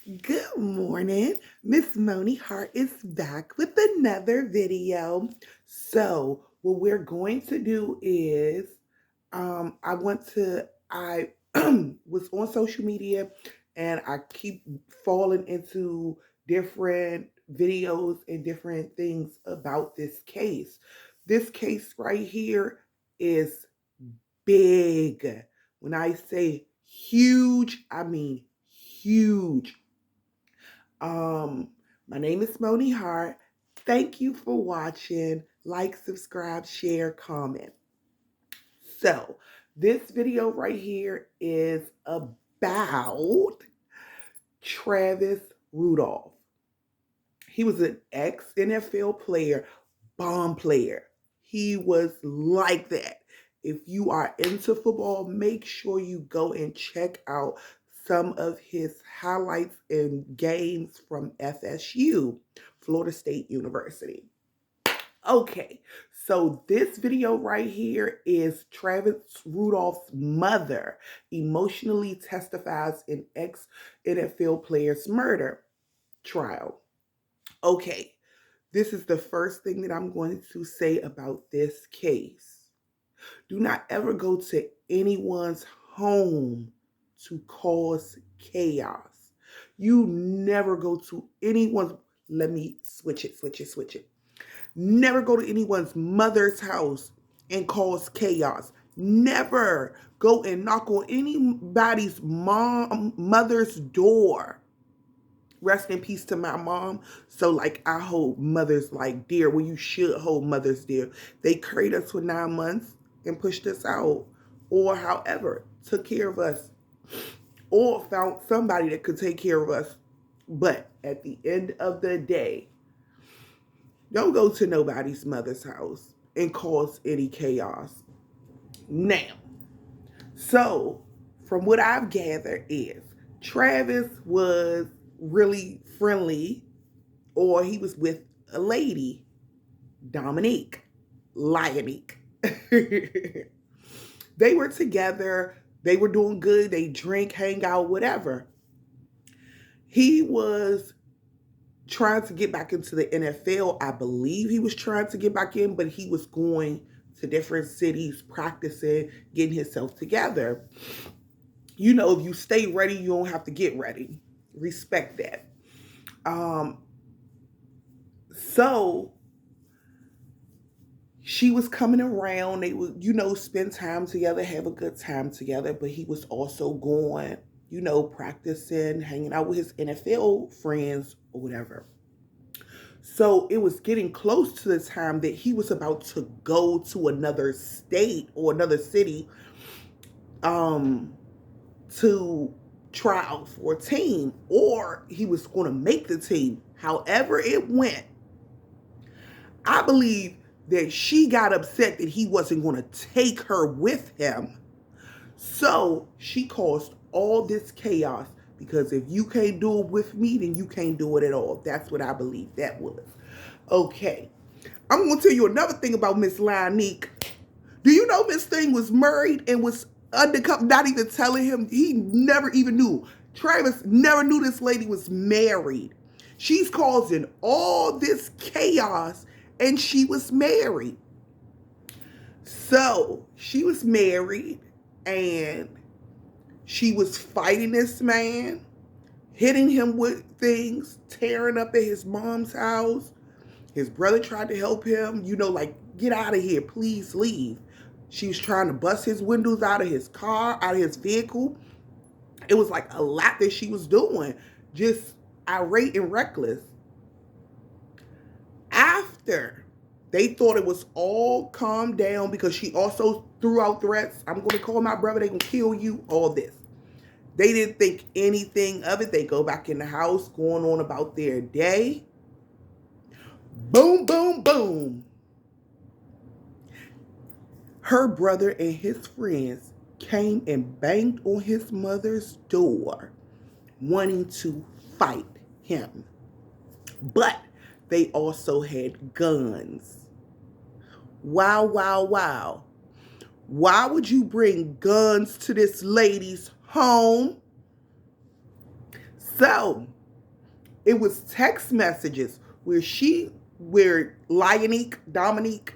Good morning. Ms.Moni Hart is back with another video. So, what we're going to do is I was on social media and I keep falling into different videos and different things about this case. This case right here is big. When I say huge, I mean huge. Um, my name is Moni Hart. Thank you for watching. Like, subscribe, share, comment. So, this video right here is about Travis Rudolph. He was an ex-NFL player, bomb player. He was like that. If you are into football, make sure you go and check out some of his highlights and games from FSU, Florida State University. Okay, so this video right here is Travis Rudolph's mother emotionally testifies in ex-NFL player's murder trial. Okay, this is the first thing that I'm going to say about this case. Do not ever go to anyone's home to cause chaos. You never go to anyone's, let me switch it. Never go to anyone's mother's house and cause chaos. Never go and knock on anybody's mother's door. Rest in peace to my mom. So, like, I hold mothers like dear. Well, you should hold mothers dear. They carried us for 9 months and pushed us out, or however, took care of us, or found somebody that could take care of us. But at the end of the day, don't go to nobody's mother's house and cause any chaos. Now, so from what I've gathered is Travis was really friendly, or he was with a lady, Dominique, Lionique. They were together. They were doing good. They drink, hang out, whatever. He was trying to get back into the NFL. I believe he was trying to get back in, but he was going to different cities, practicing, getting himself together. You know, if you stay ready, you don't have to get ready. Respect that. So she was coming around. They would, spend time together, have a good time together. But he was also going, practicing, hanging out with his NFL friends or whatever. So it was getting close to the time that he was about to go to another state or another city to try out for a team, or he was going to make the team. However it went, I believe that she got upset that he wasn't going to take her with him. So she caused all this chaos, because if you can't do it with me, then you can't do it at all. That's what I believe that was. Okay. I'm going to tell you another thing about Miss Lanique. Do you know Miss Thing was married and was undercover, not even telling him? He never even knew. Travis never knew this lady was married. She's causing all this chaos, and she was married. So she was married, and she was fighting this man, hitting him with things, tearing up at his mom's house. His brother tried to help him, like, get out of here, please leave. She was trying to bust his windows out of his car, out of his vehicle. It was like a lot that she was doing, just irate and reckless. After they thought it was all calmed down, because she also threw out threats. I'm going to call my brother, they're going to kill you, all this. They didn't think anything of it. They go back in the house, going on about their day. Boom, boom, boom. Her brother and his friends came and banged on his mother's door, wanting to fight him. But they also had guns. Wow, wow, wow. Why would you bring guns to this lady's home? So it was text messages where Dominique,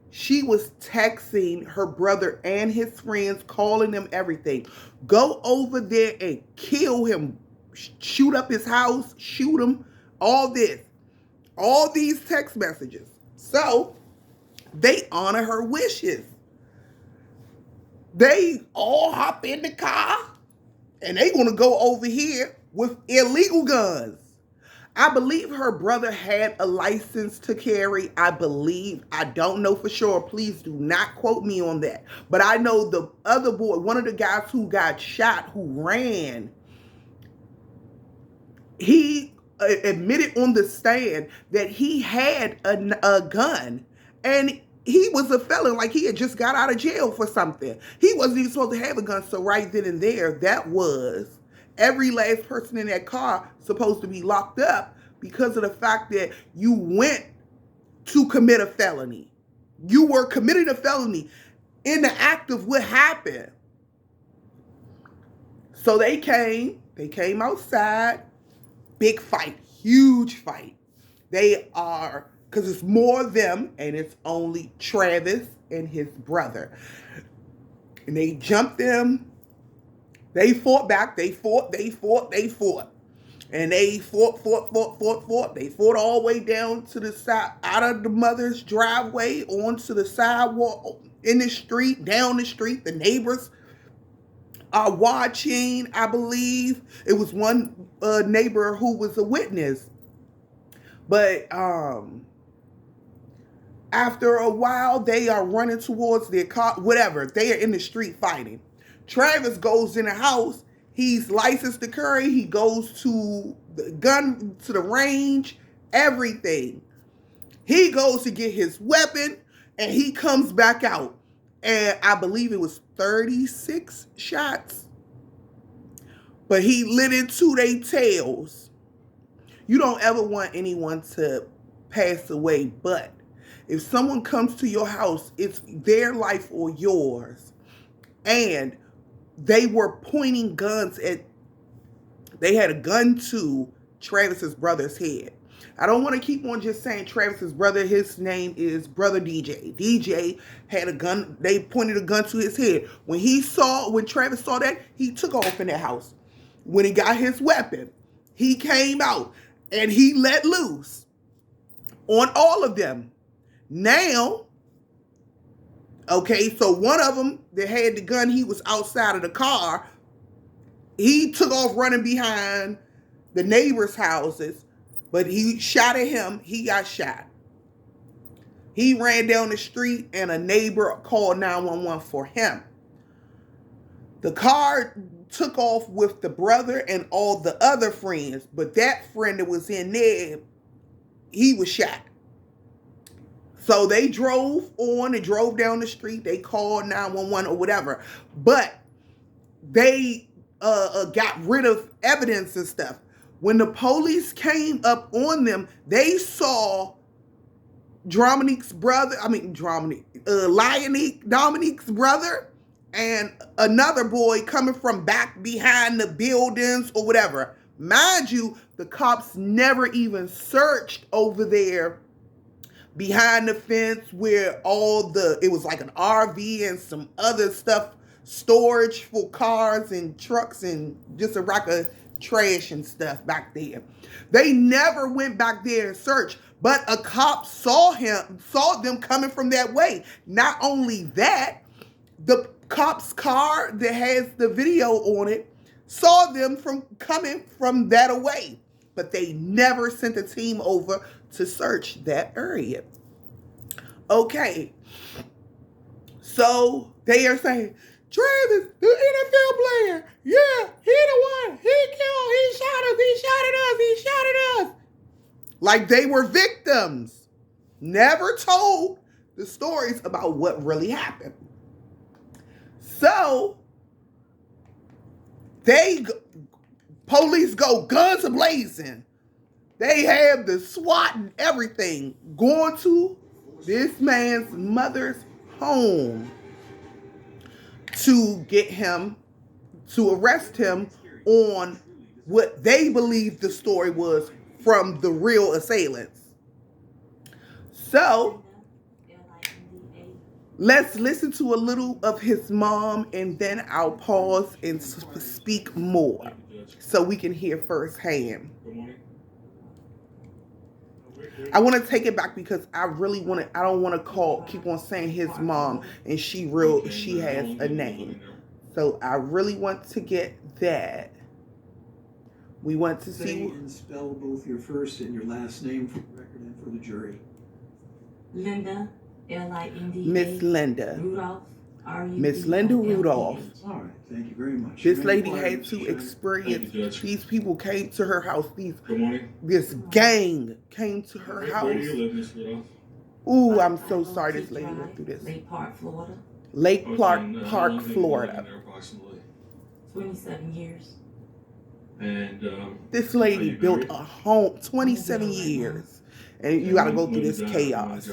she was texting her brother and his friends, calling them everything. Go over there and kill him, shoot up his house, shoot him, all this. All these text messages. So they honor her wishes. They all hop in the car and they want to go over here with illegal guns. I believe her brother had a license to carry. I believe. I don't know for sure. Please do not quote me on that. But I know the other boy, one of the guys who got shot, who ran, he admitted on the stand that he had a gun, and he was a felon, like he had just got out of jail for something. He wasn't even supposed to have a gun. So right then and there, that was every last person in that car supposed to be locked up because of the fact that you went to commit a felony. You were committing a felony in the act of what happened. So they came outside. Big fight, huge fight. They are, because it's more of them, and it's only Travis and his brother. And they jumped them. They fought back. They fought. And they fought. They fought all the way down to the side, out of the mother's driveway, onto the sidewalk, in the street, down the street. The neighbors are watching. I believe it was one neighbor who was a witness. But after a while, they are running towards their car, whatever. They are in the street fighting. Travis goes in the house. He's licensed to carry. He goes to the range, everything. He goes to get his weapon, and he comes back out. And I believe it was 36 shots. But he lit into their tails. You don't ever want anyone to pass away, but if someone comes to your house, it's their life or yours. And they were pointing guns they had a gun to Travis's brother's head. I don't want to keep on just saying Travis's brother. His name is Brother DJ. DJ had a gun. They pointed a gun to his head. When Travis saw that, he took off in that house. When he got his weapon, he came out and he let loose on all of them. Now, okay, so one of them that had the gun, he was outside of the car. He took off running behind the neighbors' houses, but he shot at him. He got shot. He ran down the street and a neighbor called 911 for him. The car took off with the brother and all the other friends, but that friend that was in there, he was shot. So they drove down the street. They called 911 or whatever, but they got rid of evidence and stuff. When the police came up on them, they saw Dominique's brother and another boy coming from back behind the buildings or whatever. Mind you, the cops never even searched over there behind the fence where it was like an RV and some other stuff, storage for cars and trucks and just a rack of trash and stuff back there. They never went back there and searched, but a cop saw them coming from that way. Not only that, the cop's car that has the video on it saw them coming from that away, but they never sent a team over to search that area. Okay, so they are saying, Travis, the NFL player, yeah, he the one, he shot at us. Like they were victims. Never told the stories about what really happened. So, police go guns a-blazing. They have the SWAT and everything going to this man's mother's home to arrest him on what they believe the story was from the real assailants. So let's listen to a little of his mom, and then I'll pause and speak more so we can hear firsthand. I want to take it back because I really want to. I don't want to keep on saying his mom, and she has a name. So I really want to get that. We want to see and spell both your first and your last name for the record and for the jury. Linda, L-I-N-D-A. Ms.Linda. Rudolph, Ms.Linda Rudolph. All right, thank you very much. This lady had to experience. These people came to her house. This gang came to her house. Where do you live, Miss Rudolph? Ooh, I'm so sorry this lady went through this. Lake Park, Florida. Lake Park, Florida. 27 years. And this lady built a home, 27 years, and you got to go through this chaos.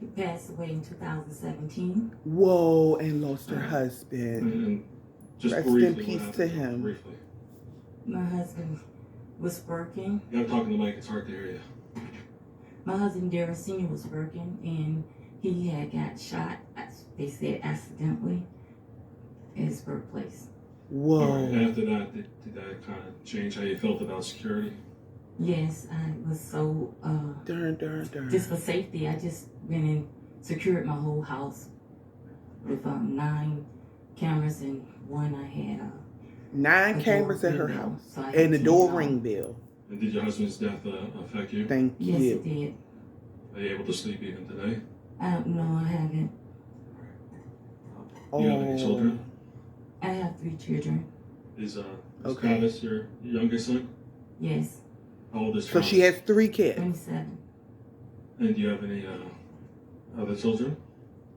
He passed away in 2017. Whoa, and lost her husband. Rest in peace to him. Briefly. My husband was working. You gotta talk in the mic, it's hard to hear you. My husband, Darryl Sr., was working, and he had got shot, they said accidentally, at his workplace. Whoa. Right, after that, did that kind of change how you felt about security? Yes, I was so, just for safety, I just went and secured my whole house with 9 cameras, and one I had 9 cameras at her house, so and the door ring bell. And did your husband's death affect you? Thank you. Yes, it did. Are you able to sleep even today? No, I haven't. Do you have any children? I have 3 children. Is Travis your youngest son? Yes. How old is So Travis? she has 3 kids. 27. And do you have any other children?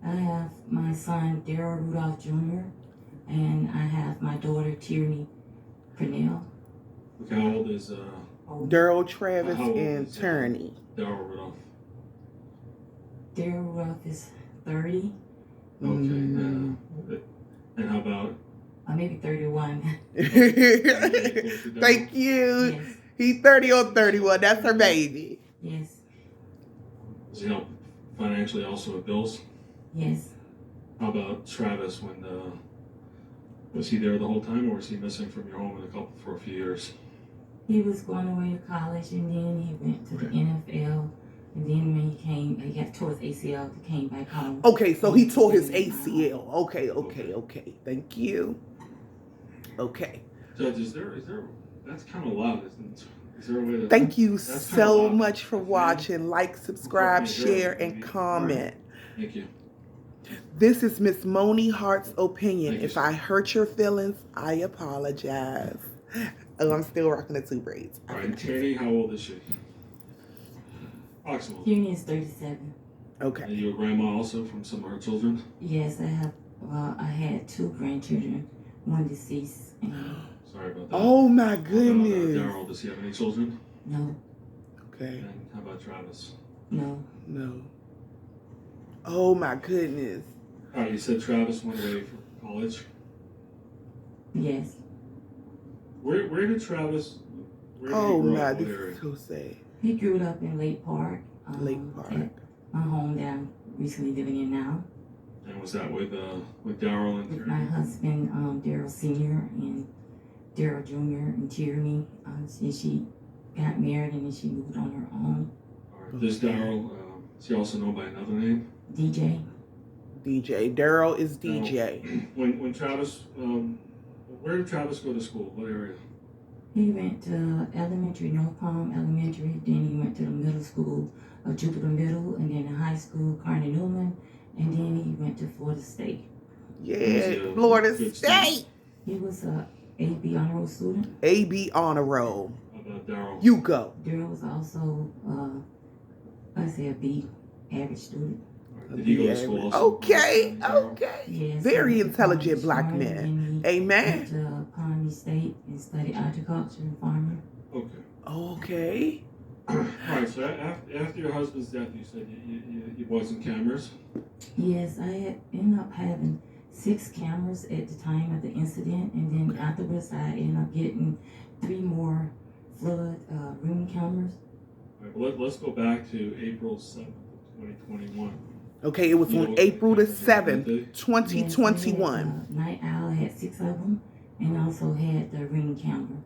I have my son, Darryl Rudolph Jr., and I have my daughter, Tierney Purnell. Okay, how old is Darryl, Travis, and Tierney. Darryl Rudolph. Darryl Rudolph is 30. Okay. And how about? Maybe 31. Thank you. Yes. He's 30 or 31. That's her baby. Yes. Does he help financially also with bills? Yes. How about Travis? Was he there the whole time, or was he missing from your home for a few years? He was going away to college, and then he went to the NFL. And then when he got tore his ACL, he came back home. Okay, so he tore his ACL. Okay. Thank you. Okay. Judge, is there? That's kind of loud, isn't it? Is there a way to? Thank you so much for watching. Like, subscribe, share, and comment. Thank you. This is Ms.Moni Hart's opinion. Thank you, if I hurt your feelings, I apologize. Oh, I'm still rocking the 2 braids. All right, Tierney, how old is she? Approximately. Tierney is 37. Okay. Are you a grandma also from some of her children? Yes, I had 2 grandchildren, one deceased. Sorry about that. Oh my goodness. Darryl, does he have any children? No. Okay. And how about Travis? No. Oh my goodness. All right, you said Travis went away for college? Yes. Where did Travis, this is so sad. He grew up in Lake Park. Lake Park. At my home that I'm recently living in now. And was that with Darryl and with my husband, Darryl Sr. and Darryl Jr. and Tierney. She got married and then she moved on her own. All right. This Darryl, is he also known by another name? DJ. Darryl is DJ. When Travis, where did Travis go to school? What area? He went to elementary, North Palm Elementary. Then he went to the middle school of Jupiter Middle, and then the high school, Carnegie Newman, and then he went to Florida State. Yeah, Florida State. He was a AB honor roll student. AB honor roll. How about Darryl? You go. Darryl was also, a B average student. Did he go to school also? Okay. Yes, very intelligent black man. Amen. Went to Pawnee State and studied horticulture and farming. Okay. All right, so after your husband's death, you said you wasn't cameras? Yes, I had ended up having 6 cameras at the time of the incident, and then afterwards I ended up getting 3 more flood room cameras. All right, well, let's go back to April 7th, 2021. Okay, it was on April the 7th, 2021. Yes, Night Owl had 6 of them, and also had the ring camera.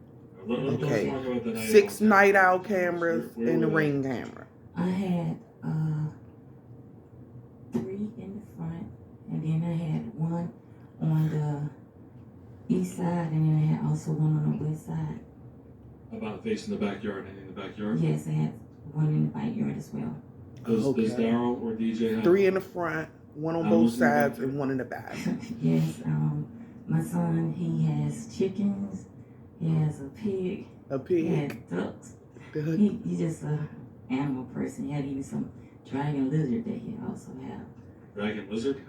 Let's talk about the night 6 owl night owl cameras Where and the were they? ring camera. I had 3 in the front, and then I had 1 on the east side, and then I had also 1 on the west side. About facing the backyard and in the backyard? Yes, I had 1 in the backyard as well. Does Daryl or DJ have 3 in the front, 1 on both sides, and 1 in the back? Yes, my son, he has chickens, he has a pig, he has ducks. He's just an animal person. He had even some dragon lizard that he also have. Dragon lizard?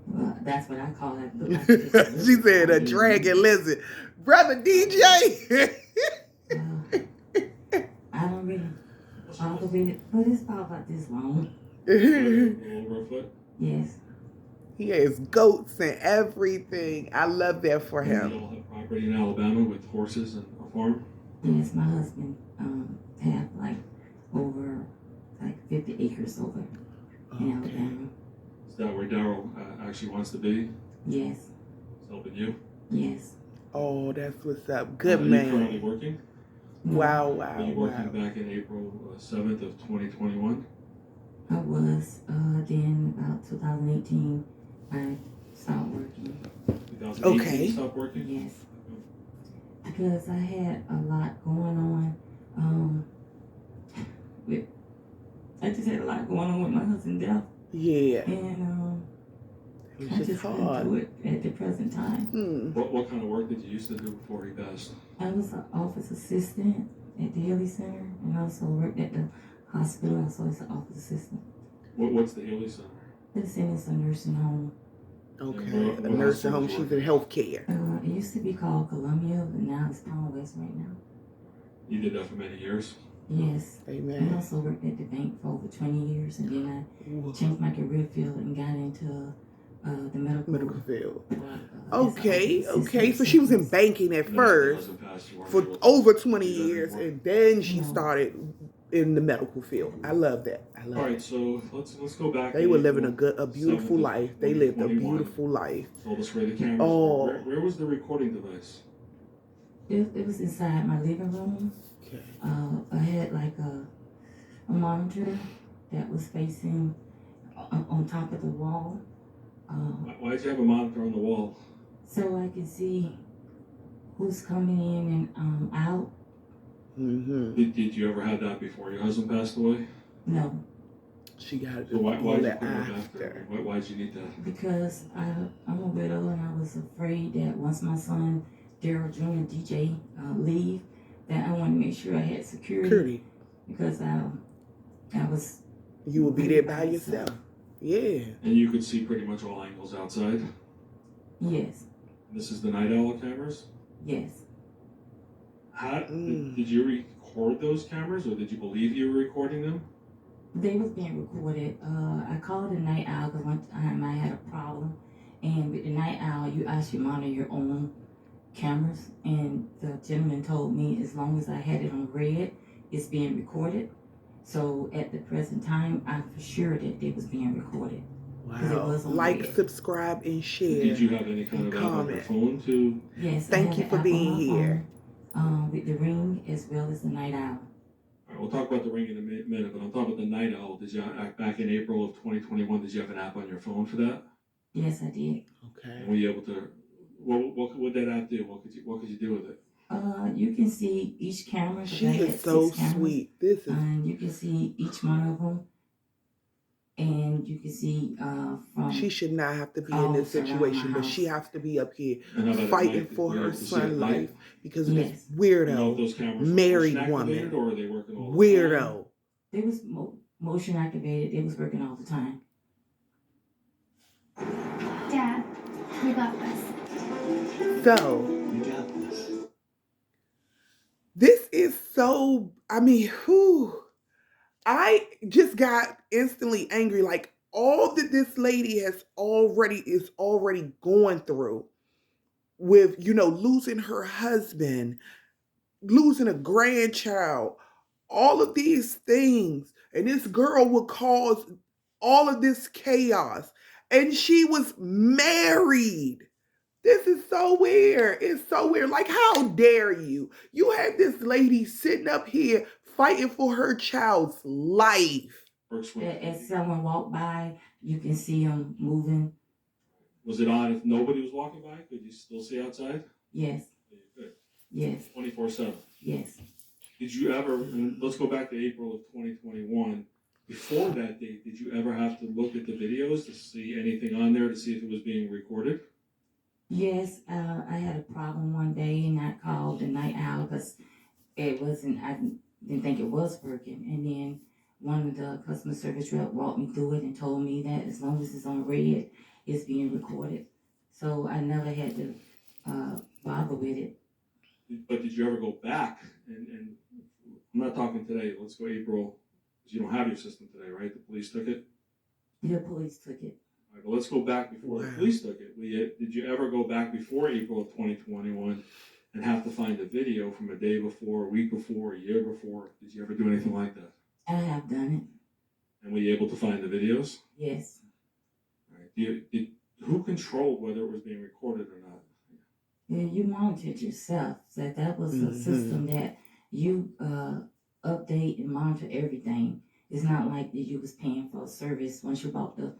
Well, that's what I call it. She said a dragon lizard. Brother DJ! I don't really bother with it, but it's about this long. A little over a foot? Yes. He has goats and everything. I love that for You him. all have property in Alabama with horses and a farm? Yes, my husband have over 50 acres over in Alabama. Is that where Daryl actually wants to be? Yes. He's helping you? Yes. Oh, that's what's up. Good Are man. you currently working? No, Wow. Were you working back in April 7th of 2021? I was. Then about 2018, I stopped working. 2018 you stopped working? Yes. Because I had a lot going on. I just had a lot going on with my husband's death. Yeah. And It I was just just couldn't hard. do it at the present time. What kind of work did you used to do before he passed? I was an office assistant at the Healy Center, and also worked at the hospital, also as an office assistant. What's the Healy Center? It's a nursing home. Okay. A nursing home. She's in healthcare. It used to be called Columbia, but now it's Palm West right now. You did that for many years? Yes. Amen. I also worked at the bank for over 20 years, and then I changed my career field and got into the medical field. as Okay. an Okay. So she was in banking at first for over 20 years, and then she started in the medical field. I love that. I love All it. right, so let's go back. They were living a beautiful life. They lived a beautiful life. Told us where the cameras Oh. were. Where was the recording device? It was inside my living room. Okay. I had a monitor that was facing on top of the wall. Why did you have a monitor on the wall? So I could see who's coming in and out. Mm-hmm. Did you ever have that before your husband passed away? No, She got So why all did you that put it after. after? Why did you need that? because I'm a widow, and I was afraid that once my son Daryl Jr. DJ leave, that I wanted to make sure I had security. Because I was. You will be there by yourself. Yeah. And you could see pretty much all angles outside. Yes. This is the night owl cameras. Yes. Did you record those cameras, or did you believe you were recording them? They was being recorded. I called the night owl because one time I had a problem, and with the night owl, you actually monitor your own cameras. And the gentleman told me as long as I had it on red, it's being recorded. So at the present time, I'm for sure that it was being recorded. Wow. Like, subscribe, and share. Did you have any kind of app on your phone to? Yes. Thank you for being here. With the ring as well as the night owl. All right, we'll talk about the ring in a minute, but on top of the night owl, did you back in April of 2021? Did you have an app on your phone for that? Yes, I did. Okay. And were you able to? What would that app do? What could you do with it? You can see each camera. She is so sweet. This is. And you can see each one of them. And you can see from. She should not have to be in this situation, but she has to be up here fighting for her son's life because of this weirdo married woman. Or are they working all the Weirdo. They was motion activated. They was working all the time. Dad, we got this. So. You got this. This is so. I mean, whew. I just got instantly angry. Like, all that this lady is already going through with, losing her husband, losing a grandchild, all of these things. And this girl would cause all of this chaos. And she was married. This is so weird. It's so weird. Like, how dare you? You had this lady sitting up here fighting for her child's life. As someone walked by, you can see them moving. Was it on if nobody was walking by? Could you still see outside? Yes. Good. Yes. 24/7. Yes. Did you ever, and let's go back to April of 2021, before that date, did you ever have to look at the videos to see anything on there to see if it was being recorded? Yes, I had a problem one day and I called the night owl because I didn't think it was working. And then one of the customer service rep walked me through it and told me that as long as it's on red, it's being recorded. So I never had to bother with it. But did you ever go back and I'm not talking today, let's go April, because you don't have your system today, right? The police took it? The police took it. All right, but let's go back before the police took it. Did you ever go back before April of 2021 and have to find a video from a day before, a week before, a year before? Did you ever do anything like that? I have done it. And were you able to find the videos? Yes. All right. Who controlled whether it was being recorded or not? Yeah, you monitored yourself. So that was a system that you update and monitor everything. It's not like that you was paying for a service. Once you bought the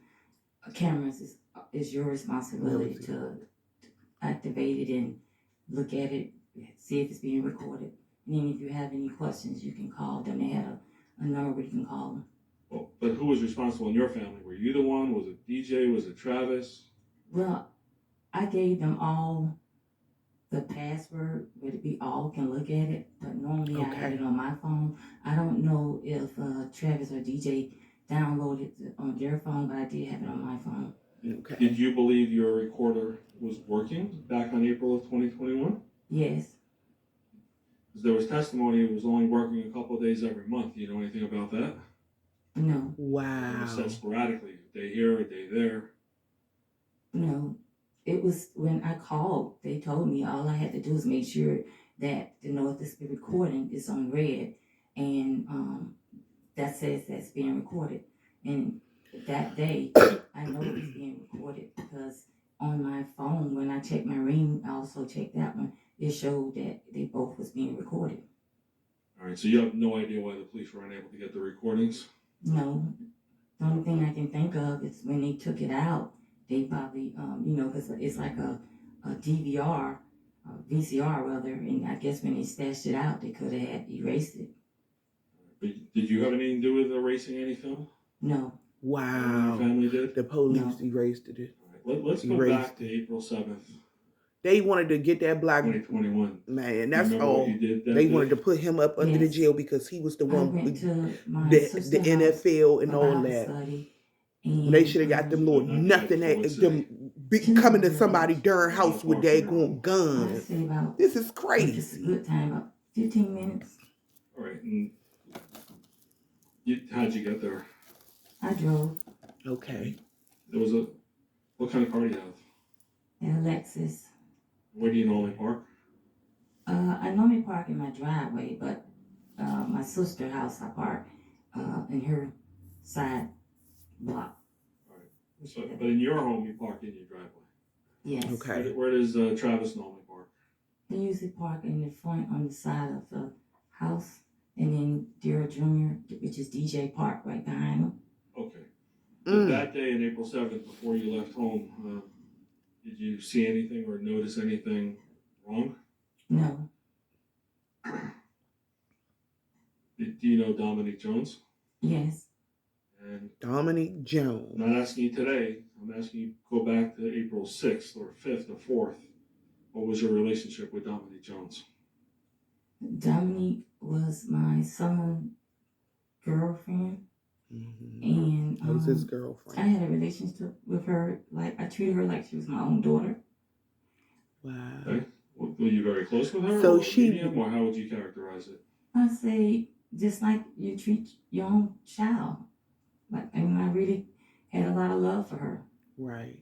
cameras, it's your responsibility to activate it and look at it, see if it's being recorded. And then if you have any questions, you can call them. They had a number where you can call them. Well, but who was responsible in your family? Were you the one? Was it DJ? Was it Travis? Well, I gave them all the password where we all can look at it, but normally I had it on my phone. I don't know if Travis or DJ downloaded it on their phone, but I did have it on my phone. Okay. Did you believe your recorder was working back on April of 2021? Yes. Because there was testimony it was only working a couple of days every month. Do you know anything about that? No. Wow. It was said sporadically, a day here, a day there. No. It was when I called, they told me all I had to do is make sure that to know if this recording is on red, and that says that's being recorded. And that day, I know it was being recorded because on my phone, when I checked my ring, I also checked that one. It showed that they both was being recorded. All right, so you have no idea why the police were unable to get the recordings? No. The only thing I can think of is when they took it out, they probably, because it's like a DVR, VCR rather, and I guess when they stashed it out, they could have had erased it. But did you have anything to do with erasing any film? No. Wow. Your family did? The police erased it. All right, let's go back to April 7th. They wanted to get that black 2021. Man, that's all. They wanted to put him up under the jail because he was the one with the NFL and all that. They should have got them little nothing them coming to somebody darn house with daggone guns. This is crazy. It's a good time, about 15 minutes. All right, and how'd you get there? I drove. Okay. What kind of car do you have? In Lexus. Where do you normally park? I normally park in my driveway, but my sister's house I park in her side block. All right. But in your home, you park in your driveway? Yes. Okay. Where does Travis normally park? They usually park in the front on the side of the house, and then Daryl Jr., which is DJ, park right behind him. Okay. But that day on April 7th, before you left home, did you see anything or notice anything wrong? No. Do you know Dominique Jones? Yes. And Dominique Jones. I'm not asking you today. I'm asking you to go back to April 6th or 5th or 4th. What was your relationship with Dominique Jones? Dominique was my son's girlfriend. Mm-hmm. And I was his girlfriend. I had a relationship with her. Like, I treated her like she was my own daughter. Wow. Okay. Were you very close with her? So or she, medium, or how would you characterize it? I say just like you treat your own child. Like, and I really had a lot of love for her. Right.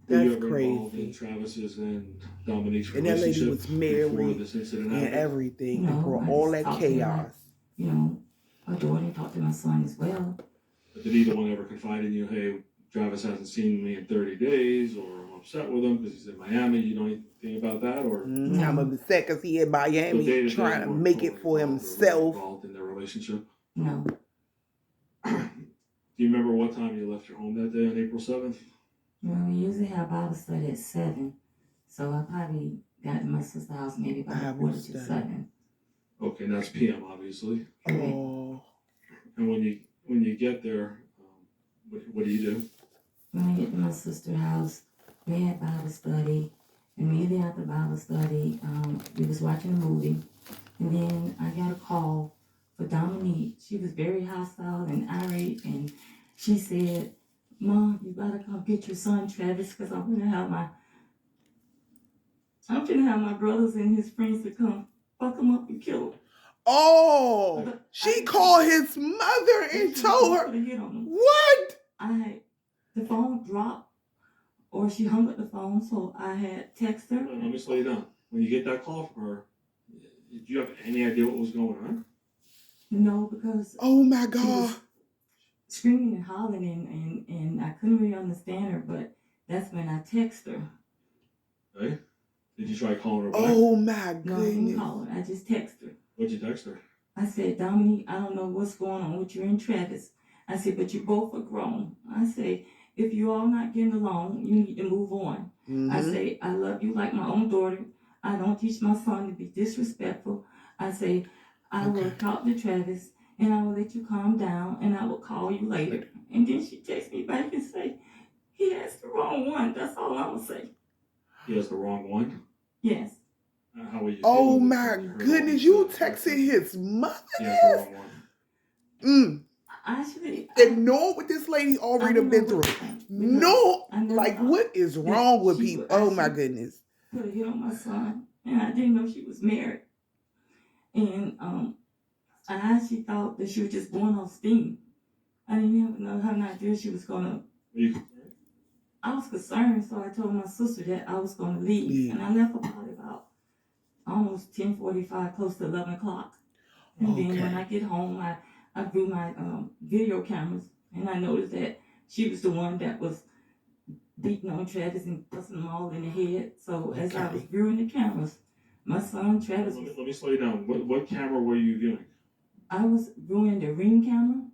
Were you That's ever involved in crazy. Travis's and Dominique's And that lady relationship was before married this incident and happened? everything and No, brought I all just that talked to her like, chaos. you know, adored and talked to my son as well. But did either one ever confide in you, hey, Travis hasn't seen me in 30 days, or I'm upset with him because he's in Miami? You know anything about that? Or I'm upset because he in Miami day-to-day trying to you weren't make totally it for involved or really himself. involved in their relationship? No. Do you remember what time you left your home that day on April 7th? Well, we usually have Bible study at 7. So I probably got to my sister's house maybe about 6:45. Okay, and that's PM, obviously. Oh. And when you get there, what do you do? When I get to my sister's house, we had Bible study. Immediately after Bible study, we was watching a movie. And then I got a call for Dominique. She was very hostile and irate. And she said, Mom, you gotta come get your son Travis because I'm gonna have my brothers and his friends to come fuck him up and kill him. Oh, she called his mother and told her. What? The phone dropped, or she hung up the phone, so I had text her. Let me slow you down. When you get that call from her, did you have any idea what was going on? No, because oh my she was God, screaming and hollering, and I couldn't really understand her. But that's when I text her. Okay. Did you try calling her back? Oh my goodness. No, I didn't call her. I just texted her. What'd you text her? I said, Dominique, I don't know what's going on with you and Travis. I said, but you both are grown. I say, if you all not getting along, you need to move on. I say, I love you like my own daughter. I don't teach my son to be disrespectful. I say, I will talk to Travis and I will let you calm down and I will call you later. And then she texts me back and say, he has the wrong one. That's all I will say. He has the wrong one? Yes. How are you? Oh my goodness, you texted his mother? He has the wrong one. Actually, and know what this lady already been through. No, like what is wrong with people? Oh my goodness. Put a hit on my son, and I didn't know she was married. And I actually thought that she was just going off steam. I didn't have an idea she was gonna. Were you concerned? I was concerned, so I told my sister that I was gonna leave, and I left about almost 10:45, close to 11 o'clock. And then when I get home, I view my video cameras, and I noticed that she was the one that was beating on Travis and busting them all in the head. So as I was viewing the cameras, my son Travis. Let me slow you down. What camera were you viewing? I was viewing the Ring camera.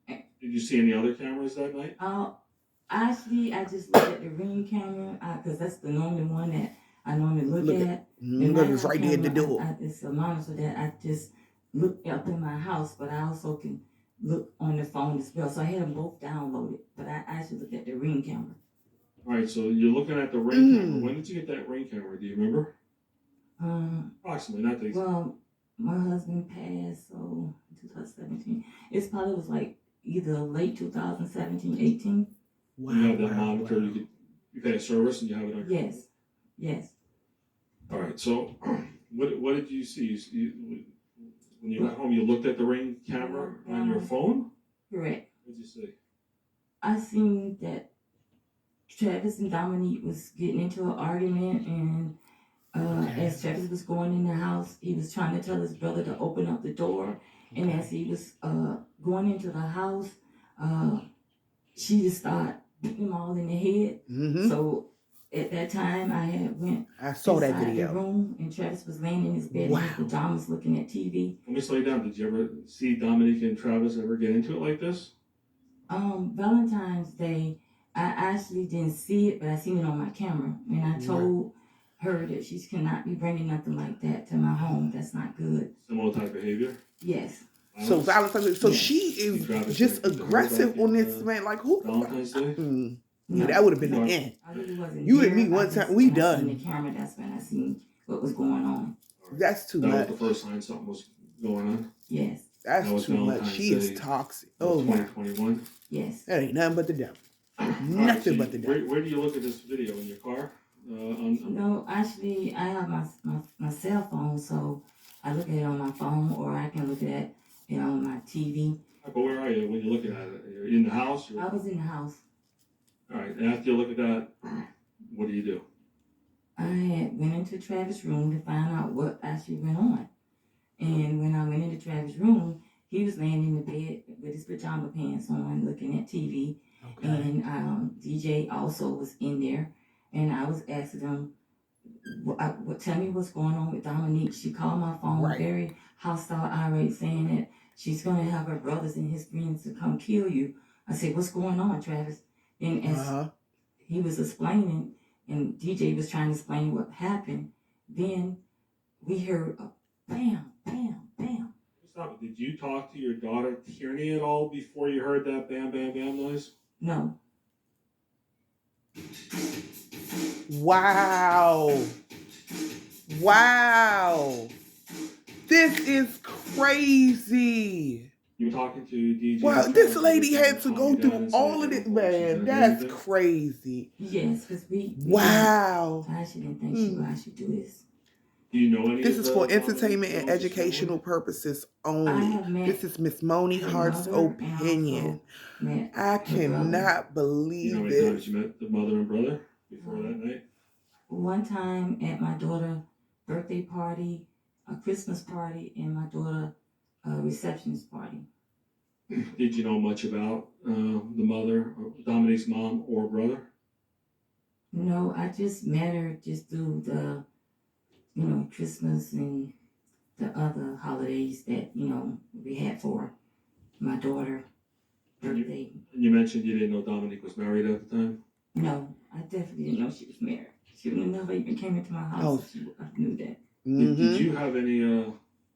Did you see any other cameras that night? Actually, I just looked at the Ring camera because that's the only one that I normally look at. Because it's right there at the door. It's a monitor that I just look up in my house, but I also can look on the phone as well. So I had them both downloaded, but I actually looked at the Ring camera. All right, so you're looking at the Ring camera. When did you get that Ring camera? Do you remember? Approximately, not the exact. Well, my husband passed, so 2017. It probably was like either late 2017, 18. Wow, you have that monitor. Wow. You pay a service and you have it on your phone? Yes. All right, so what did you see? When you got home, you looked at the Ring camera on your phone? Correct. What did you see? I seen that Travis and Dominique was getting into an argument, and as Travis was going in the house, he was trying to tell his brother to open up the door. And as he was going into the house, she just started beating him all in the head. So at that time, I saw that video. The room, and Travis was laying in his bed in his pajamas looking at TV. Let me slow you down. Did you ever see Dominique and Travis ever get into it like this? Valentine's Day, I actually didn't see it, but I seen it on my camera. And I told her that she cannot be bringing nothing like that to my home. That's not good. Similar type behavior? Yes. So Valentine's Day, she is just aggressive on this man. Like who? Valentine's Day? Yeah, that would have been the end. You and me one time, we done. The camera, that's when I seen what was going on. That's too much. That was the first time something was going on? Yes. That's too much. She is toxic. Oh, 2021? Yes. That ain't nothing but the devil. Nothing but the devil. Where do you look at this video? In your car? No, actually, I have my cell phone, so I look at it on my phone, or I can look at it on my TV. But where are you when you're looking at it? You're in the house? I was in the house. All right, and after you look at that, what do? I had went into Travis' room to find out what actually went on. And when I went into Travis' room, he was laying in the bed with his pajama pants on, looking at TV. Okay. And DJ also was in there. And I was asking him, tell me what's going on with Dominique. She called my phone very hostile, irate, saying that she's going to have her brothers and his friends to come kill you. I said, what's going on, Travis? And as he was explaining, and DJ was trying to explain what happened, then we heard a bam, bam, bam. Stop. Did you talk to your daughter Tierney at all before you heard that bam, bam, bam noise? No. Wow. Wow. This is crazy. You were talking to DJ. Wow, this lady had to go through all of this, man. That's crazy. Yes, because wow. I didn't think she would actually do this. Do you know any This of is for entertainment and educational purposes only. This is Ms.Moni Hart's opinion. I cannot believe you know how many times you met the mother and brother before that night? One time at my daughter's birthday party, a Christmas party, and my daughter's receptionist party. Did you know much about the mother, Dominique's mom or brother? No, I just met her just through the, Christmas and the other holidays that, we had for my daughter's birthday. And you mentioned you didn't know Dominique was married at the time? No, I definitely didn't know she was married. She would have never even came into my house. I knew that. Did you have any...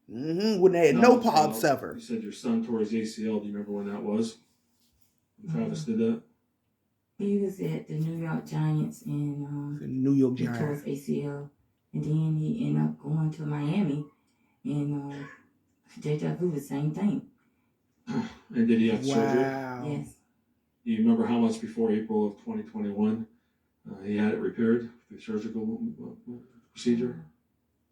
when they had no pods ever. You said your son tore his ACL. Do you remember when that was? When Travis did that? He was at the New York Giants and the New York Giants. He tore his ACL. And then he ended up going to Miami and deja vu, the same thing. And did he have surgery? Yes. Do you remember how much before April of 2021 he had it repaired, the surgical procedure?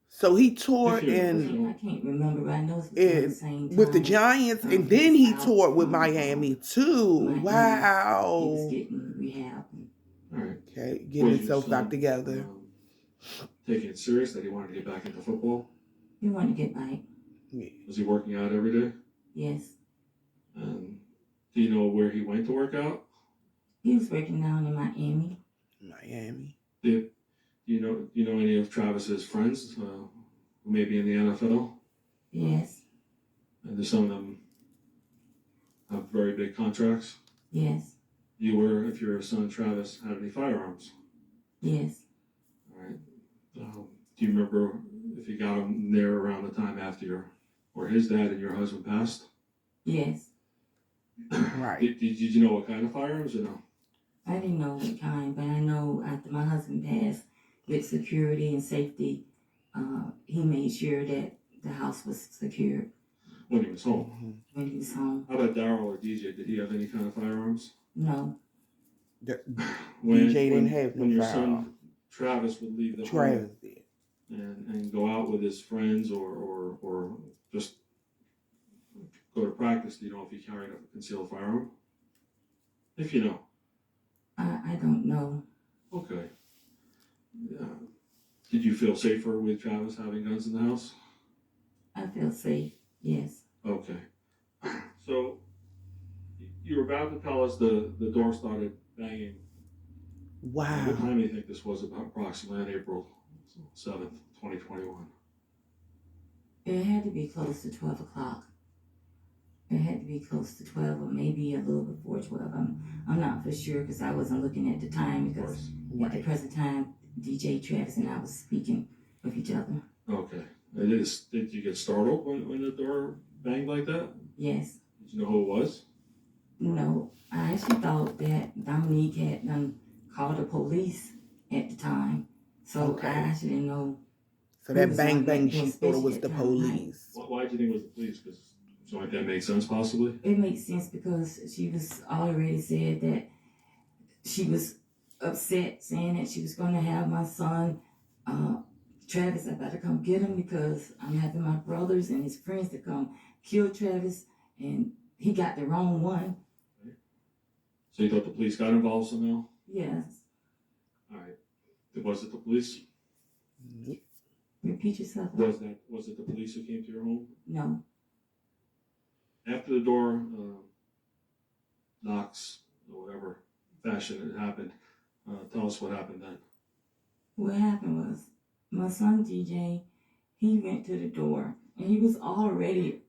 So he tore in. I can't remember, but I know it's the same time. With the Giants, and then he tore it with Miami too. Wow. He was getting rehab. All right. Okay, getting himself back together. Taking it serious that he wanted to get back into football? He wanted to get back. Yeah. Was he working out every day? Yes. Do you know where he went to work out? He was working down in Miami. Do you know any of Travis's friends who may be in the NFL? Yes. And do some of them have very big contracts? Yes. If your son Travis had any firearms? Yes. All right. Do you remember if you got them there around the time after his dad and your husband passed? Yes. Right. Did you know what kind of firearms or no? I didn't know what kind, but I know after my husband passed, with security and safety, he made sure that the house was secured. When he was home? When he was home. How about Daryl or DJ? Did he have any kind of firearms? No. DJ didn't have no When your firearms. son Travis would leave the home and go out with his friends or just go to practice, do you know if he carried a concealed firearm? If you know. I don't know. Okay. Yeah. Did you feel safer with Travis having guns in the house? I feel safe, yes. Okay. So, you were about to tell us the door started banging. Wow. What time do you think this was approximately on April 7th, 2021? It had to be close to 12 o'clock. It had to be close to 12 or maybe a little before 12. I'm not for sure because I wasn't looking at the time because at the present time, DJ Travis and I was speaking with each other. Okay. Did you get startled when the door banged like that? Yes. Did you know who it was? No. I actually thought that Dominique had called the police at the time. So I actually didn't know. So that bang bang, she thought it was the police. Why did you think it was the police? Because something like that made sense possibly? It makes sense because she was already said that she was upset, saying that she was going to have my son, Travis, I better come get him because I'm having my brothers and his friends to come kill Travis. And he got the wrong one. So you thought the police got involved somehow? Yes. All right. Was it the police? Nope. Repeat yourself. Was it the police who came to your home? No. After the door knocks, or whatever fashion it happened, tell us what happened then. What happened was my son DJ, he went to the door and he was already,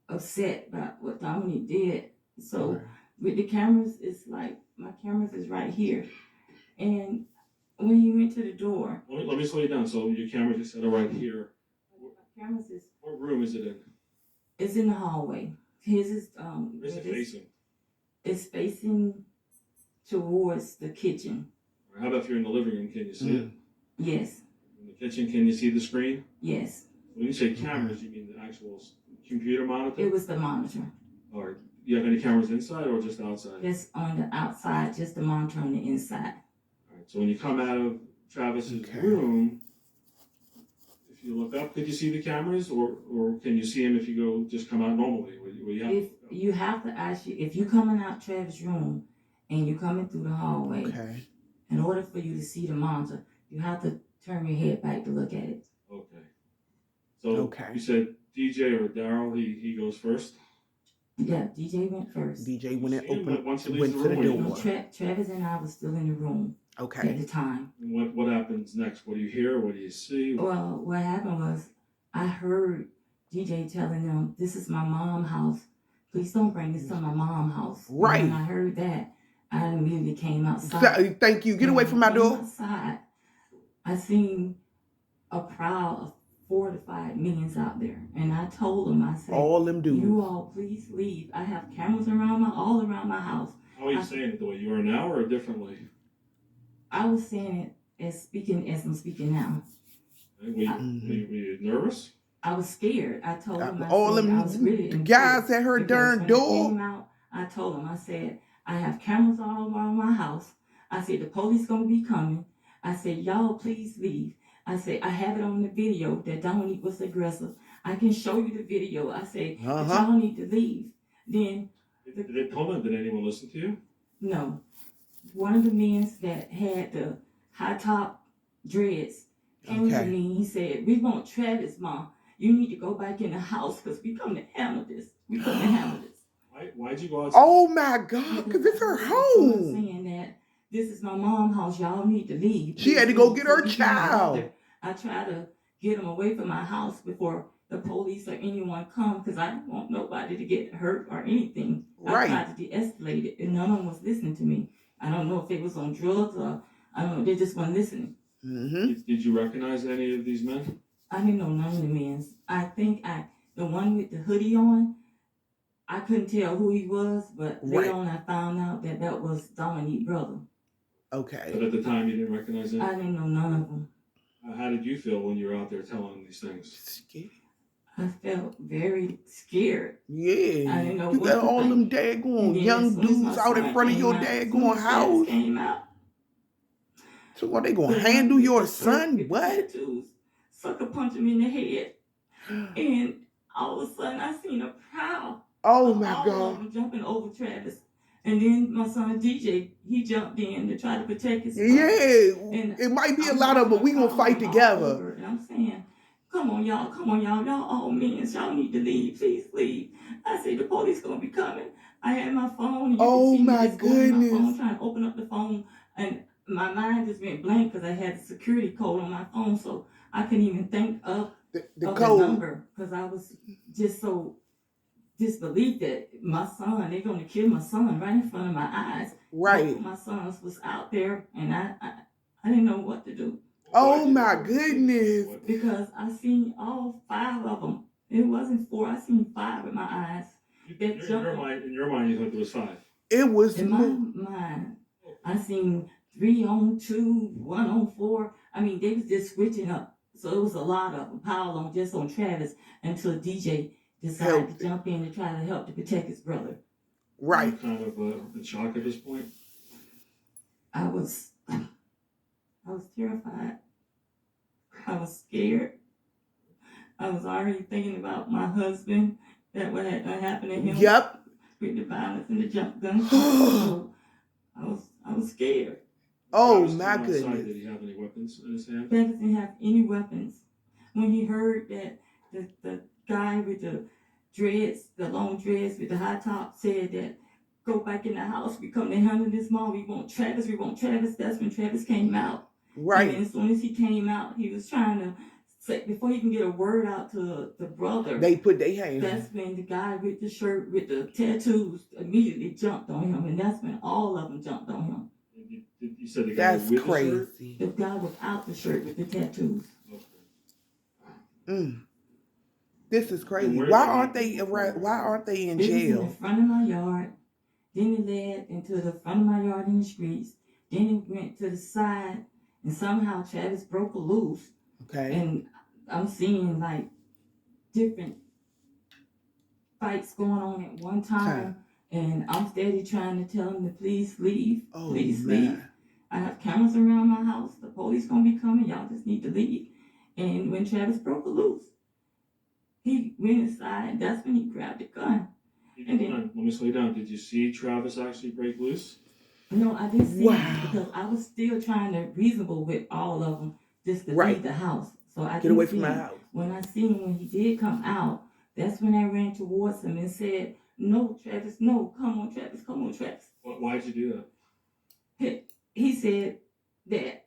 upset about what Dominique did. So with the cameras, it's like my cameras is right here. And when he went to the door. Let me slow you down. So your cameras are set right here. My cameras is. What room is it in? It's in the hallway. His is Where's it facing? It's facing towards the kitchen. How about if you're in the living room? Can you see it? Yes. In the kitchen, can you see the screen? Yes. When you say cameras, you mean the actual computer monitor? It was the monitor. All right. Do you have any cameras inside or just outside? Just on the outside, just the monitor on the inside. All right. So when you come out of Travis's room, if you look up, could you see the cameras, or can you see him if you just come out normally? You have to actually, if you're coming out Travis' room and you're coming through the hallway, in order for you to see the monitor, you have to turn your head back to look at it. Okay. So you said DJ or Daryl, he goes first? Yeah, DJ went first. DJ went to went the door. Travis and I was still in the room at the time. And what happens next? What do you hear? What do you see? Well, what happened was I heard DJ telling them, "This is my mom's house. Please don't bring this to my mom's house." Right. And when I heard that, I immediately came outside. Thank you. Get away from my door. Outside, I seen a crowd of 4 to 5 millions out there, and I told them, I said, all them dudes. You all please leave. I have cameras all around my house. How are you saying it the way you are now or differently? I was saying it as I'm speaking now. Were you nervous? I was scared. I told them, all them guys at her darn door. I told them, I said, I have cameras all around my house. I said, the police gonna be coming. I said, y'all please leave. I said, I have it on the video that Dominique was aggressive. I can show you the video. I said, but y'all need to leave. Then did anyone listen to you? No. One of the men that had the high top dreads came to me. He said, "We want Travis, Mom. You need to go back in the house because we come to handle this. We come to handle this." Why'd you go outside? Oh my God, because it's her home. Saying that this is my mom's house. Y'all need to leave. She had to go get her child. I tried to get them away from my house before the police or anyone come because I didn't want nobody to get hurt or anything. Right. I tried to de-escalate it and none of them was listening to me. I don't know if they was on drugs or I don't know. They just weren't listening. Did you recognize any of these men? I didn't know none of the men. I think the one with the hoodie on, I couldn't tell who he was, but later on I found out that was Dominique's brother. Okay. But at the time you didn't recognize him? I didn't know none of them. How did you feel when you were out there telling them these things? Scared. I felt very scared. Yeah. I didn't know you what got all think. them daggone young dudes out in front of your daggone house. Came out. So are they gonna handle your son? What? Sucker punched him in the head. And all of a sudden I seen a crowd. Oh my all God. Of them jumping over Travis. And then my son DJ, he jumped in to try to protect his son. Yeah. And it might be a lot of them, but we gonna fight together. And I'm saying, come on, y'all, y'all all men, y'all need to leave, please leave. I say the police gonna be coming. I had my phone. Oh my goodness! My phone, trying to open up the phone, and my mind just went blank because I had the security code on my phone, so I couldn't even think of the number because I was just so disbelieved that my son, they're gonna kill my son right in front of my eyes. Right. My son was out there, and I didn't know what to do. Oh my goodness. Because I seen all 5 of them. It wasn't 4. I seen 5 with my eyes. In your mind, you thought there was 5. It was in my mind. I seen 3 on 2, 1 on 4. I mean, they was just switching up. So it was a lot of them piled on just on Travis until DJ decided to jump in to try to help to protect his brother. Right. Kind of in shock at this point. I was terrified. I was scared. I was already thinking about my husband that what had happened to him. Yep. With the violence and the jump gun. So I was scared. Oh Travis my came outside, goodness. did he have any weapons in his hand? Travis didn't have any weapons. When he heard that the guy with the dreads, the long dreads with the high top, said that go back in the house, we come to handle this mall, we want Travis, that's when Travis came out. Right. And as soon as he came out, he was trying to say, before he can get a word out to the brother, they put their hands. That's when the guy with the shirt with the tattoos immediately jumped on him, and that's when all of them jumped on him. You said the guy That's with crazy. The guy without the shirt with the tattoos. Okay. This is crazy. Why aren't they in This jail? was in the front of my yard. Then it led into the front of my yard in the streets. Then it went to the side, and somehow Travis broke loose. Okay. And I'm seeing like different fights going on at one time. Okay. And I'm steady trying to tell them to please leave. Please leave. I have cameras around my house. The police gonna be coming. Y'all just need to leave. And when Travis broke loose, he went inside. That's when he grabbed the gun. Let me slow you down. Did you see Travis actually break loose? No, I didn't see him because I was still trying to reasonable with all of them just to leave the house. So I get away from my house. When I seen him, when he did come out, that's when I ran towards him and said, "No, Travis, no, come on, Travis, come on, Travis." Why'd you do that? He said that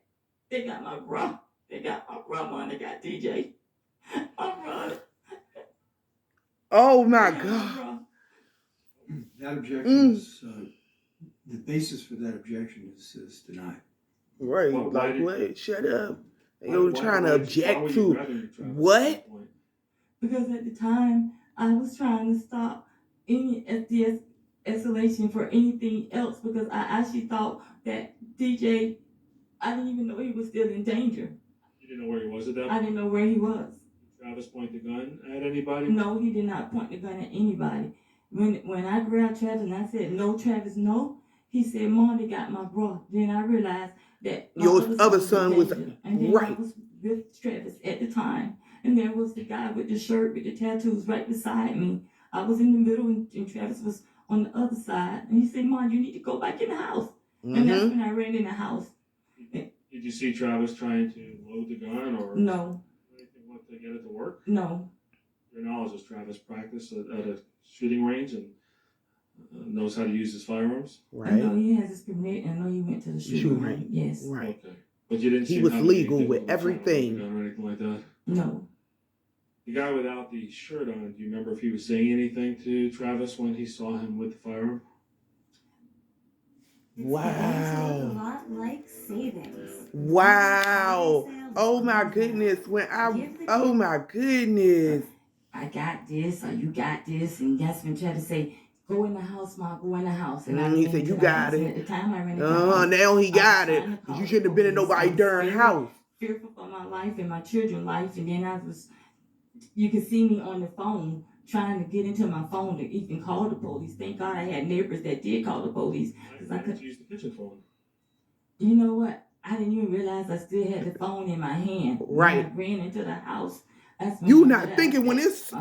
they got my bro, they got my grandma, and they got DJ. My brother. Oh my God. That objection is, the basis for that objection is denied. Right. What? Shut up. You're trying to object to what? Because at the time, I was trying to stop any escalation for anything else because I actually thought that DJ, I didn't even know he was still in danger. You didn't know where he was at that point? I didn't know where he was. Did Travis point the gun at anybody? No, he did not point the gun at anybody. When I grabbed Travis and I said, "No, Travis, no," he said, "Mom, they got my bro." Then I realized that your other son was and then I was with Travis at the time. And there was the guy with the shirt with the tattoos right beside me. I was in the middle and Travis was on the other side. And he said, "Mom, you need to go back in the house." Mm-hmm. And that's when I ran in the house. Did you see Travis trying to load the gun or no anything like to get it to work? No. Your knowledge is Travis practiced at a shooting range and knows how to use his firearms? Right. I know he has his permit. I know he went to the shooting range. Yes. Right. Okay. But you didn't see he was legal with everything. Or anything like that? No. The guy without the shirt on, do you remember if he was saying anything to Travis when he saw him with the firearm? Wow. It sounds a lot like savings. Wow. Oh my goodness. Oh my goodness. I got this, or you got this, and that's when Travis say, "Go in the house, Mom, go in the house." And he said, "You got it." At the time, I ran into the house. Now he got it. You shouldn't have been in nobody's darn house. Fearful for my life and my children's life, and then you can see me on the phone trying to get into my phone to even call the police. Thank God I had neighbors that did call the police. I could use the kitchen phone. You know what? I didn't even realize I still had the phone in my hand. Right. When I ran into the house. You not thinking when it's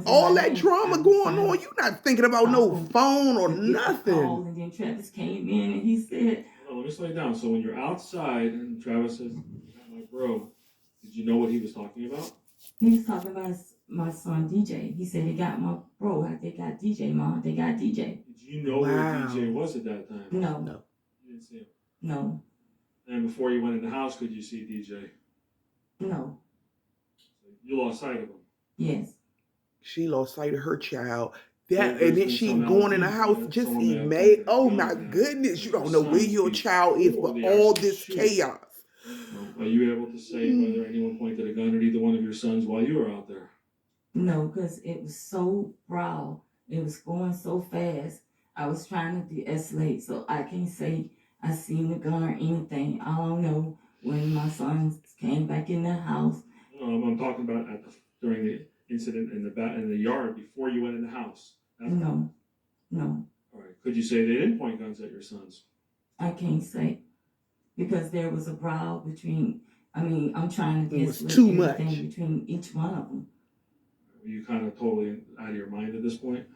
all that drama going on, you not thinking about no phone or nothing. And then Travis came in and he said, "Oh, let me slow you down. So when you're outside and Travis says, 'You got my bro,' did you know what he was talking about?" He was talking about my son DJ. He said, "He got my bro. They got DJ, Mom. They got DJ." Did you know where DJ was at that time? No. You didn't see him? No. And before you went in the house, could you see DJ? No. You lost sight of him? Yes. She lost sight of her child. And then she going in the house just made. Oh my goodness, you don't know where your child is for all this chaos. Are you able to say whether anyone pointed a gun at either one of your sons while you were out there? No, because it was so raw. It was going so fast. I was trying to de-escalate, so I can't say I seen the gun or anything. I don't know when my sons came back in the house. I'm talking about during the incident in the yard before you went in the house. No. All right. Could you say they didn't point guns at your sons? I can't say because there was a brawl between. I'm trying to it was too much between each one of them. Are you kind of totally out of your mind at this point?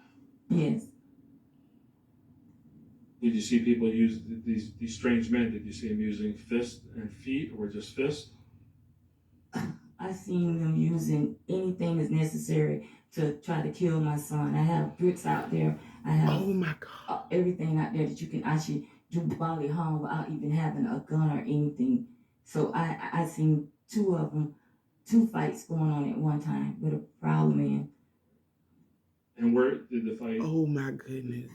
Yes. Did you see people use these strange men? Did you see them using fist and feet, or just fist? I seen them using anything that's necessary to try to kill my son. I have bricks out there. I have Oh my God. everything out there that you can actually do bodily harm without even having a gun or anything. So I seen two of them, two fights going on at one time with a prowler man. And where did the fight? Oh my goodness.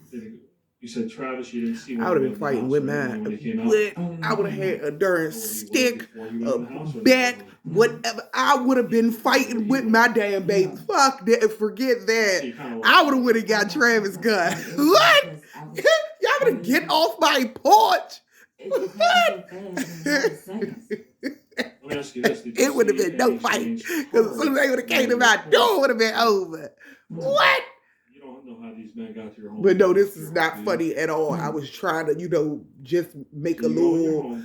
You said Travis, you didn't see I one would have of been them in the fighting house, with right? mine. When he came out? What? I would have had a darn Or was stick, before you went a in the house, or bat, later? whatever. I would have been fighting with my damn baby. No. Fuck that. Forget So that. you kind of I would have got Travis' gun. What? Y'all gonna get off my porch? It happened so fast in a matter of seconds. Let me ask you this: did you It would have see been no any fight. strange Because as soon as they would have came to my door, it would have been over. What? You don't know how these men got to your home. But no, this is not funny at all. I was trying to, just make a little,